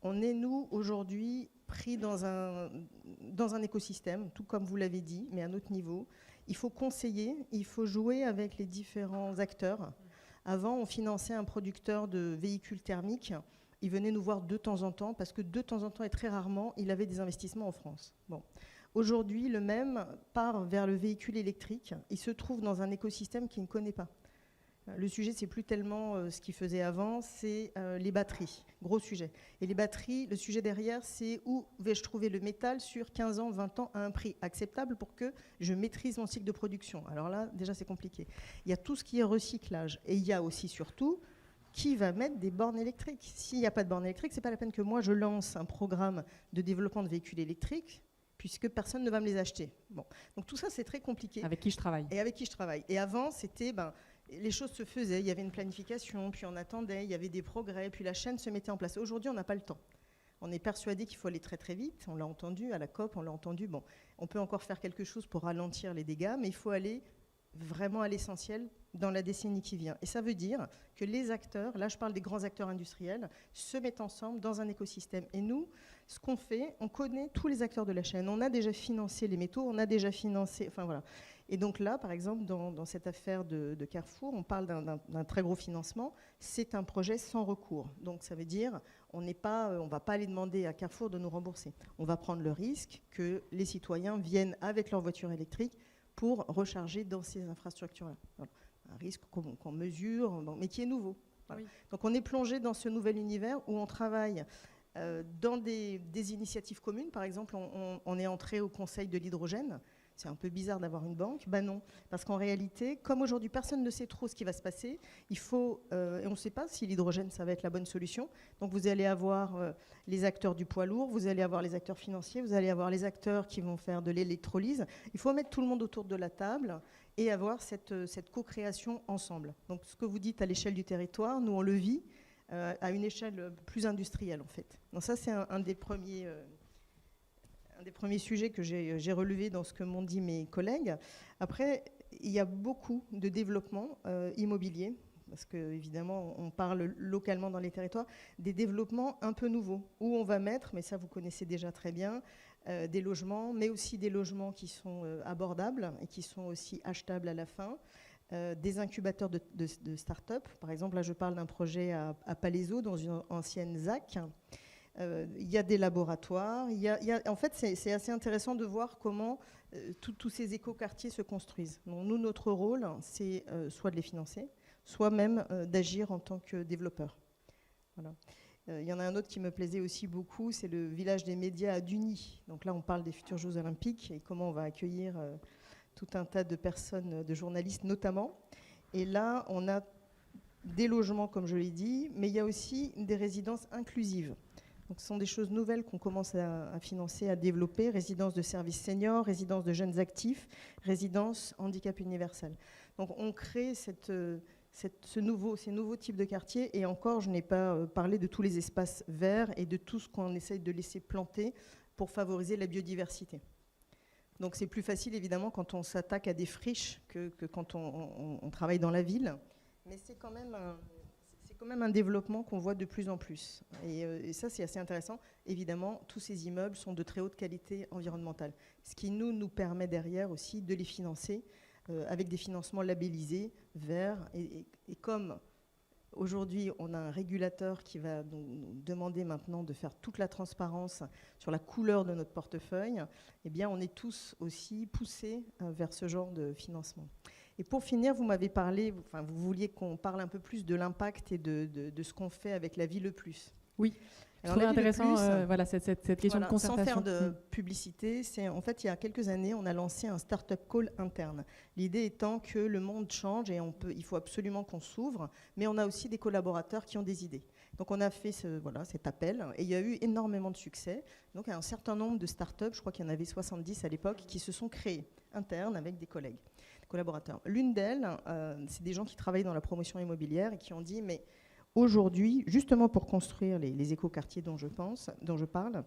On est, nous, aujourd'hui, pris dans un écosystème, tout comme vous l'avez dit, mais à un autre niveau. Il faut conseiller, il faut jouer avec les différents acteurs. Avant, on finançait un producteur de véhicules thermiques. Il venait nous voir de temps en temps, parce que de temps en temps et très rarement, il avait des investissements en France. Bon. Aujourd'hui, le même part vers le véhicule électrique. Il se trouve dans un écosystème qu'il ne connaît pas. Le sujet, c'est plus tellement ce qu'il faisait avant, c'est les batteries, gros sujet. Et les batteries, le sujet derrière, c'est où vais-je trouver le métal sur 15 ans, 20 ans à un prix acceptable pour que je maîtrise mon cycle de production. Alors là, déjà, c'est compliqué. Il y a tout ce qui est recyclage. Et il y a aussi, surtout, qui va mettre des bornes électriques. S'il n'y a pas de bornes électriques, ce n'est pas la peine que moi, je lance un programme de développement de véhicules électriques, puisque personne ne va me les acheter. Bon. Donc tout ça, c'est très compliqué. Avec qui je travaille. Et avec qui je travaille. Et avant, c'était... les choses se faisaient, il y avait une planification, puis on attendait, il y avait des progrès, puis la chaîne se mettait en place. Aujourd'hui, on n'a pas le temps. On est persuadé qu'il faut aller très très vite, on l'a entendu à la COP, on l'a entendu. Bon, on peut encore faire quelque chose pour ralentir les dégâts, mais il faut aller vraiment à l'essentiel dans la décennie qui vient. Et ça veut dire que les acteurs, là je parle des grands acteurs industriels, se mettent ensemble dans un écosystème. Et nous, ce qu'on fait, on connaît tous les acteurs de la chaîne. On a déjà financé les métaux, on a déjà financé... Enfin voilà. Et donc là, par exemple, dans cette affaire de Carrefour, on parle d'un très gros financement. C'est un projet sans recours. Donc ça veut dire on ne va pas aller demander à Carrefour de nous rembourser. On va prendre le risque que les citoyens viennent avec leur voiture électrique pour recharger dans ces infrastructures-là. Voilà. Un risque qu'on mesure, mais qui est nouveau. Voilà. Oui. Donc on est plongé dans ce nouvel univers où on travaille dans des initiatives communes. Par exemple, on est entré au Conseil de l'hydrogène. C'est un peu bizarre d'avoir une banque. Ben non, parce qu'en réalité, comme aujourd'hui personne ne sait trop ce qui va se passer, il faut, et on ne sait pas si l'hydrogène ça va être la bonne solution. Donc vous allez avoir les acteurs du poids lourd, vous allez avoir les acteurs financiers, vous allez avoir les acteurs qui vont faire de l'électrolyse. Il faut mettre tout le monde autour de la table et avoir cette co-création ensemble. Donc ce que vous dites à l'échelle du territoire, nous on le vit à une échelle plus industrielle en fait. Donc ça c'est un des premiers sujets que j'ai relevé dans ce que m'ont dit mes collègues. Après, il y a beaucoup de développement immobilier, parce qu'évidemment, on parle localement dans les territoires, des développements un peu nouveaux, où on va mettre, mais ça vous connaissez déjà très bien, des logements, mais aussi des logements qui sont abordables et qui sont aussi achetables à la fin, des incubateurs de start-up. Par exemple, là, je parle d'un projet à Palaiseau, dans une ancienne ZAC. Il y a des laboratoires. En fait, c'est assez intéressant de voir comment tous ces écoquartiers se construisent. Donc, nous, notre rôle, c'est soit de les financer, soit même d'agir en tant que développeur. Voilà. Il y en a un autre qui me plaisait aussi beaucoup, c'est le village des médias à Duny. Donc là, on parle des futurs Jeux Olympiques et comment on va accueillir tout un tas de personnes, de journalistes notamment. Et là, on a des logements, comme je l'ai dit, mais il y a aussi des résidences inclusives. Donc, ce sont des choses nouvelles qu'on commence à financer, à développer. Résidences de services seniors, résidences de jeunes actifs, résidences handicap universel. Donc, on crée ces nouveaux types de quartiers. Et encore, je n'ai pas parlé de tous les espaces verts et de tout ce qu'on essaye de laisser planter pour favoriser la biodiversité. Donc, c'est plus facile, évidemment, quand on s'attaque à des friches que quand on travaille dans la ville. Mais c'est quand même un développement qu'on voit de plus en plus. Et ça, c'est assez intéressant. Évidemment, tous ces immeubles sont de très haute qualité environnementale, ce qui nous permet derrière aussi de les financer avec des financements labellisés, verts. Et comme aujourd'hui, on a un régulateur qui va nous demander maintenant de faire toute la transparence sur la couleur de notre portefeuille, eh bien, on est tous aussi poussés vers ce genre de financement. Et pour finir, vous m'avez parlé, vous vouliez qu'on parle un peu plus de l'impact et de ce qu'on fait avec la Vie Le Plus. Oui, alors, c'est intéressant voilà, cette question de concertation. Sans faire de publicité, en fait, il y a quelques années, on a lancé un Startup Call interne. L'idée étant que le monde change et il faut absolument qu'on s'ouvre, mais on a aussi des collaborateurs qui ont des idées. Donc on a fait cet appel et il y a eu énormément de succès. Donc un certain nombre de startups, je crois qu'il y en avait 70 à l'époque, qui se sont créées internes avec des collègues. collaborateurs. L'une d'elles, c'est des gens qui travaillent dans la promotion immobilière et qui ont dit, mais aujourd'hui, justement pour construire les écoquartiers dont je parle,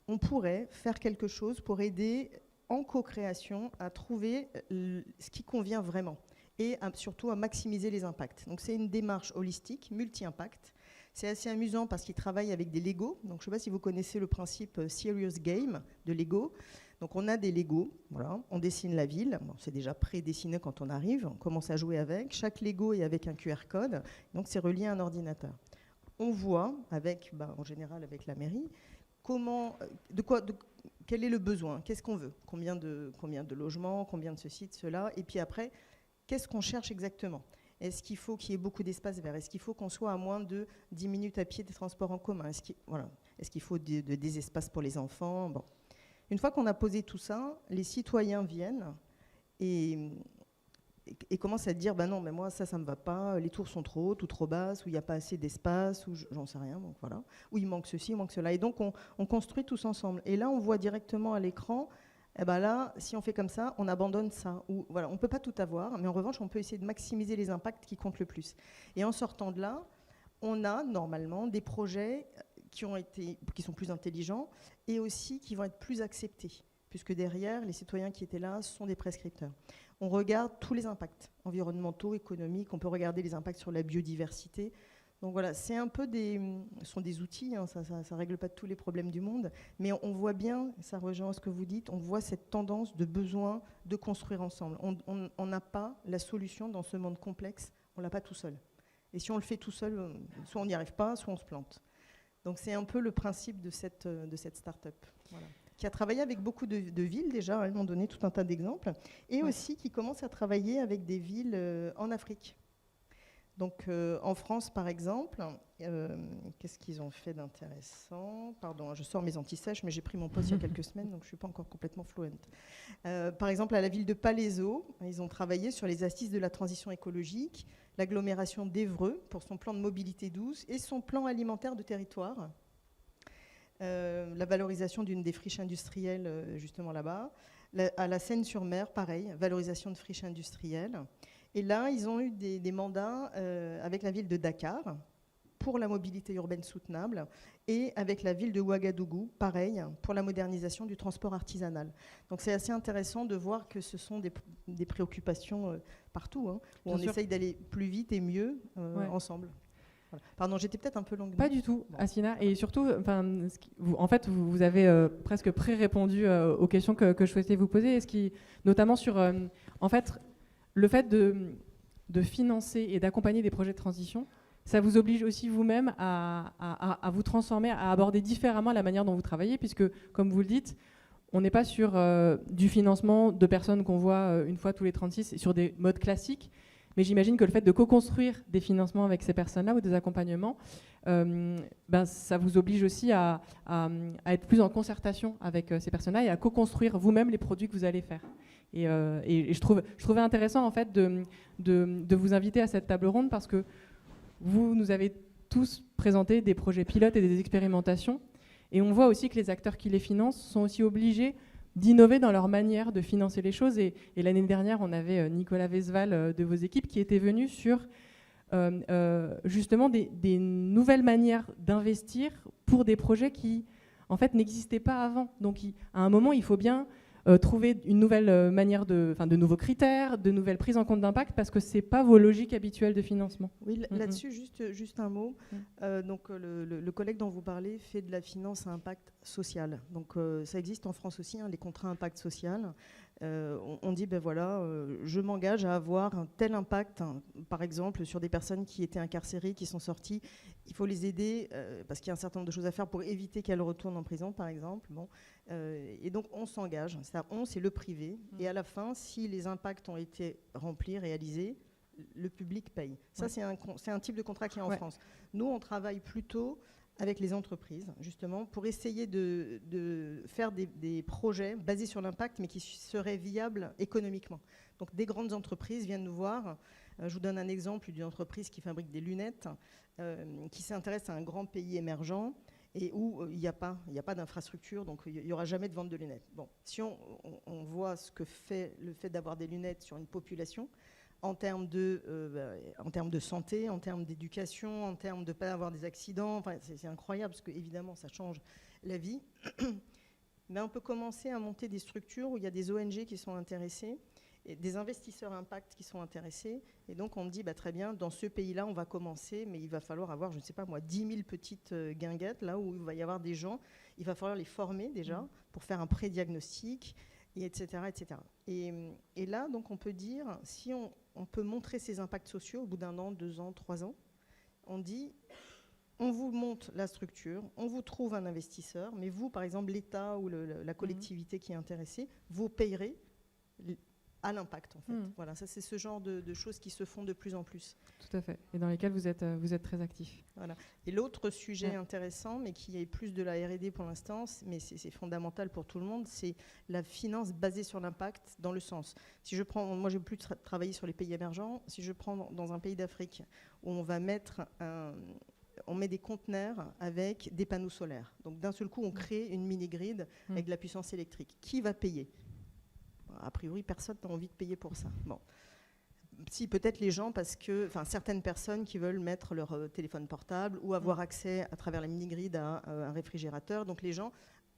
on pourrait faire quelque chose pour aider en co-création à trouver ce qui convient vraiment et surtout à maximiser les impacts. Donc c'est une démarche holistique, multi-impact. C'est assez amusant parce qu'ils travaillent avec des Lego. Donc je ne sais pas si vous connaissez le principe Serious Game de Lego. Donc on a des Lego, voilà, on dessine la ville. Bon, c'est déjà prédessiné quand on arrive, on commence à jouer avec. Chaque Lego est avec un QR code, donc c'est relié à un ordinateur. On voit, en général avec la mairie, quel est le besoin, qu'est-ce qu'on veut, combien de logements, combien de ceci, de cela, et puis après, qu'est-ce qu'on cherche exactement. Est-ce qu'il faut qu'il y ait beaucoup d'espace vert? Est-ce qu'il faut qu'on soit à moins de 10 minutes à pied des transports en commun? Est-ce qu'il faut des espaces pour les enfants? Bon. Une fois qu'on a posé tout ça, les citoyens viennent et commencent à dire non, mais moi, ça ne me va pas, les tours sont trop hautes ou trop basses, ou il n'y a pas assez d'espace, ou j'en sais rien, donc voilà. Ou il manque ceci, il manque cela. Et donc, on construit tous ensemble. Et là, on voit directement à l'écran, là, si on fait comme ça, on abandonne ça. Ou, voilà, on ne peut pas tout avoir, mais en revanche, on peut essayer de maximiser les impacts qui comptent le plus. Et en sortant de là, on a normalement des projets qui sont plus intelligents et aussi qui vont être plus acceptés, puisque derrière, les citoyens qui étaient là sont des prescripteurs. On regarde tous les impacts environnementaux, économiques, on peut regarder les impacts sur la biodiversité. Donc voilà, c'est un peu ce sont des outils, hein, ça ne règle pas tous les problèmes du monde, mais on voit bien, ça rejoint ce que vous dites, on voit cette tendance de besoin de construire ensemble. On n'a pas la solution dans ce monde complexe, on ne l'a pas tout seul. Et si on le fait tout seul, soit on n'y arrive pas, soit on se plante. Donc c'est un peu le principe de cette start-up, voilà, qui a travaillé avec beaucoup de villes déjà, à un moment donné, tout un tas d'exemples, et aussi qui commence à travailler avec des villes en Afrique. Donc en France, par exemple, qu'est-ce qu'ils ont fait d'intéressant? Pardon, je sors mes anti-sèches, mais j'ai pris mon poste il y a quelques semaines, donc je ne suis pas encore complètement fluente. Par exemple, à la ville de Palaiseau, ils ont travaillé sur les assises de la transition écologique, l'agglomération d'Évreux pour son plan de mobilité douce et son plan alimentaire de territoire. La valorisation d'une des friches industrielles, justement là-bas. À la Seine-sur-Mer, pareil, valorisation de friches industrielles. Et là, ils ont eu des mandats avec la ville de Dakar pour la mobilité urbaine soutenable et avec la ville de Ouagadougou, pareil, pour la modernisation du transport artisanal. Donc c'est assez intéressant de voir que ce sont des préoccupations partout, hein, où on essaye d'aller plus vite et mieux ensemble. Voilà. Pardon, j'étais peut-être un peu longue. Pas du tout, bon. Asina. Et surtout, vous avez presque pré-répondu aux questions que je souhaitais vous poser, notamment sur, le fait de financer et d'accompagner des projets de transition. Ça vous oblige aussi vous-même à vous transformer, à aborder différemment la manière dont vous travaillez, puisque, comme vous le dites, on n'est pas sur du financement de personnes qu'on voit une fois tous les 36 sur des modes classiques, mais j'imagine que le fait de co-construire des financements avec ces personnes-là ou des accompagnements, ça vous oblige aussi à être plus en concertation avec ces personnes-là et à co-construire vous-même les produits que vous allez faire. Et je trouvais intéressant en fait de vous inviter à cette table ronde parce que vous nous avez tous présenté des projets pilotes et des expérimentations. Et on voit aussi que les acteurs qui les financent sont aussi obligés d'innover dans leur manière de financer les choses. Et l'année dernière, on avait Nicolas Vesval de vos équipes qui était venu sur justement des nouvelles manières d'investir pour des projets qui, en fait, n'existaient pas avant. Donc, à un moment, il faut bien trouver une nouvelle manière de nouveaux critères, de nouvelles prises en compte d'impact, parce que ce n'est pas vos logiques habituelles de financement. Oui, là-dessus, juste un mot. Donc, le collègue dont vous parlez fait de la finance à impact social. Donc, ça existe en France aussi, hein, les contrats impact social. On dit, je m'engage à avoir un tel impact, hein, par exemple, sur des personnes qui étaient incarcérées, qui sont sorties. Il faut les aider, parce qu'il y a un certain nombre de choses à faire pour éviter qu'elles retournent en prison, par exemple. Bon. Et donc, on s'engage. C'est le privé. Et à la fin, si les impacts ont été remplis, réalisés, le public paye. Ça, c'est un type de contrat qui est en France. Nous, on travaille plutôt avec les entreprises, justement, pour essayer de faire des projets basés sur l'impact, mais qui seraient viables économiquement. Donc, des grandes entreprises viennent nous voir. Je vous donne un exemple d'une entreprise qui fabrique des lunettes, qui s'intéresse à un grand pays émergent. et où il n'y a pas d'infrastructure, donc il n'y aura jamais de vente de lunettes. Bon, si on voit ce que fait le fait d'avoir des lunettes sur une population, en termes de santé, en termes d'éducation, en termes de ne pas avoir des accidents, enfin, c'est incroyable, parce qu'évidemment, ça change la vie. Mais on peut commencer à monter des structures où il y a des ONG qui sont intéressées, et des investisseurs impact qui sont intéressés, et donc on me dit, très bien, dans ce pays-là, on va commencer, mais il va falloir avoir, je ne sais pas moi, 10 000 petites guinguettes, là où il va y avoir des gens, il va falloir les former déjà, pour faire un pré-diagnostic, et etc., etc. Et là, donc, on peut dire, si on peut montrer ces impacts sociaux au bout d'1 an, 2 ans, 3 ans, on dit, on vous monte la structure, on vous trouve un investisseur, mais vous, par exemple, l'État ou la collectivité qui est intéressée, vous payerez à l'impact, en fait. Voilà, ça, c'est ce genre de choses qui se font de plus en plus. Tout à fait, et dans lesquelles vous êtes très actifs. Voilà. Et l'autre sujet intéressant, mais qui est plus de la R&D pour l'instant, mais c'est fondamental pour tout le monde, c'est la finance basée sur l'impact, dans le sens. Si je prends, moi j'ai plus travaillé sur les pays émergents, si je prends dans un pays d'Afrique où on va on met des conteneurs avec des panneaux solaires. Donc d'un seul coup, on crée une mini-grid avec de la puissance électrique. Qui va payer ? A priori, personne n'a envie de payer pour ça. Bon. Si, peut-être les gens, parce que certaines personnes qui veulent mettre leur téléphone portable ou avoir accès à travers la mini-grid à un réfrigérateur. Donc les gens,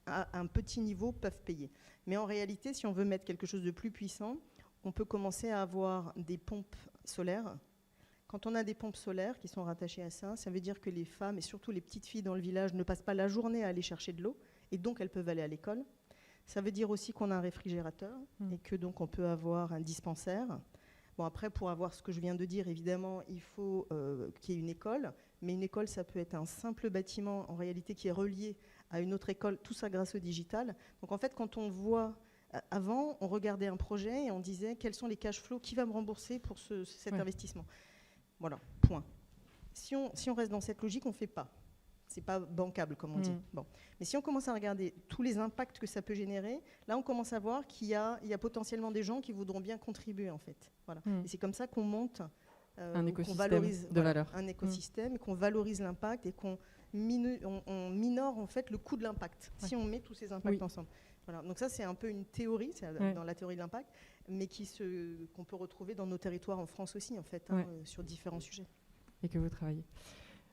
à un petit niveau, peuvent payer. Mais en réalité, si on veut mettre quelque chose de plus puissant, on peut commencer à avoir des pompes solaires. Quand on a des pompes solaires qui sont rattachées à ça, ça veut dire que les femmes, et surtout les petites filles dans le village, ne passent pas la journée à aller chercher de l'eau, et donc elles peuvent aller à l'école. Ça veut dire aussi qu'on a un réfrigérateur et que donc on peut avoir un dispensaire. Bon, après, pour avoir ce que je viens de dire, évidemment, il faut qu'il y ait une école. Mais une école, ça peut être un simple bâtiment, en réalité, qui est relié à une autre école, tout ça grâce au digital. Donc, en fait, quand on voit... Avant, on regardait un projet et on disait quels sont les cash flows, qui va me rembourser pour cet investissement. Voilà, point. Si on reste dans cette logique, on ne fait pas. C'est pas bancable, comme on dit. Bon. Mais si on commence à regarder tous les impacts que ça peut générer, là, on commence à voir qu'il y a potentiellement des gens qui voudront bien contribuer, en fait. Voilà. Et c'est comme ça qu'on monte, un écosystème valorise, de valeur. Un écosystème, et qu'on valorise l'impact et qu'on on minore, en fait, le coût de l'impact, si on met tous ces impacts ensemble. Voilà. Donc ça, c'est un peu une théorie, dans la théorie de l'impact, mais qu'on peut retrouver dans nos territoires en France aussi, en fait, sur différents sujets. Et que vous travaillez.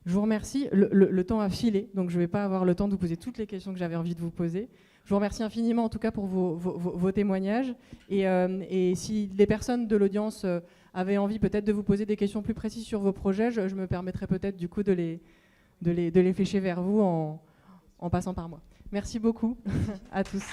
Je vous remercie. Le temps a filé, donc je ne vais pas avoir le temps de vous poser toutes les questions que j'avais envie de vous poser. Je vous remercie infiniment, en tout cas, pour vos témoignages. Et si les personnes de l'audience avaient envie peut-être de vous poser des questions plus précises sur vos projets, je me permettrai peut-être du coup de les flécher vers vous en passant par moi. Merci beaucoup à tous.